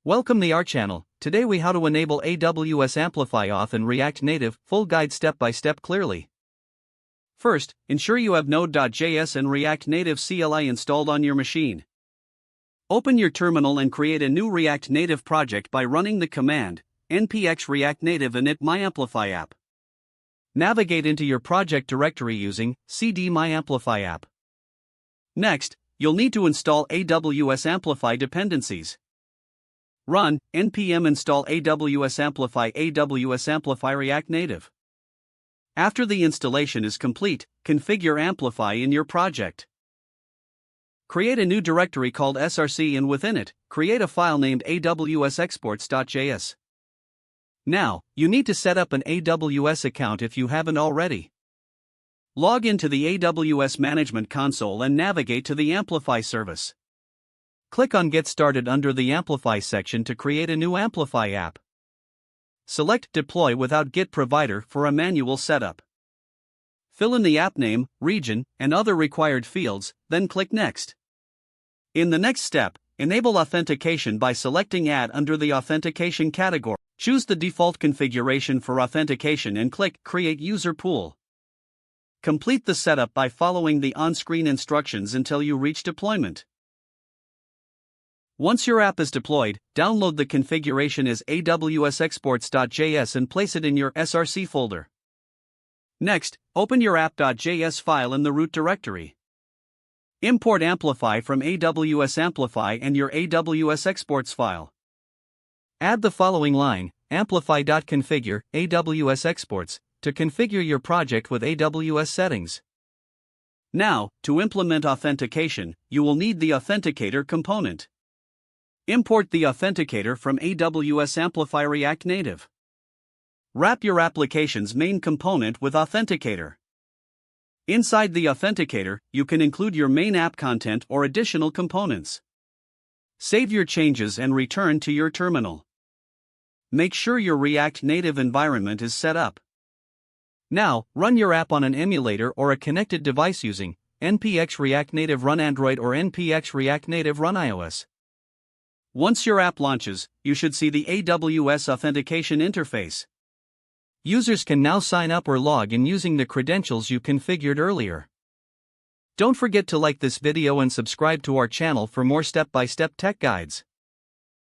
Welcome to our channel. Today we how to enable AWS Amplify Auth in React Native, full guide step by step clearly. First, ensure you have Node.js and React Native CLI installed on your machine. Open your terminal and create a new React Native project by running the command npx react native init myamplify app. Navigate into your project directory using cd myamplify app. Next, you'll need to install AWS Amplify dependencies. Run npm install AWS Amplify React Native. After the installation is complete, configure Amplify in your project. Create a new directory called src and within it, create a file named awsexports.js. Now, you need to set up an AWS account if you haven't already. Log into the AWS Management Console and navigate to the Amplify service. Click on Get Started under the Amplify section to create a new Amplify app. Select Deploy without Git Provider for a manual setup. Fill in the app name, region, and other required fields, then click Next. In the next step, enable authentication by selecting Add under the Authentication category. Choose the default configuration for authentication and click Create User Pool. Complete the setup by following the on-screen instructions until you reach deployment. Once your app is deployed, download the configuration as awsexports.js and place it in your src folder. Next, open your app.js file in the root directory. Import Amplify from AWS Amplify and your AWS exports file. Add the following line, amplify.configure, AWS exports, to configure your project with AWS settings. Now, to implement authentication, you will need the Authenticator component. Import the Authenticator from AWS Amplify React Native. Wrap your application's main component with Authenticator. Inside the Authenticator, you can include your main app content or additional components. Save your changes and return to your terminal. Make sure your React Native environment is set up. Now, run your app on an emulator or a connected device using npx react native run Android or npx react native run iOS. Once your app launches, you should see the AWS authentication interface. Users can now sign up or log in using the credentials you configured earlier. Don't forget to like this video and subscribe to our channel for more step-by-step tech guides.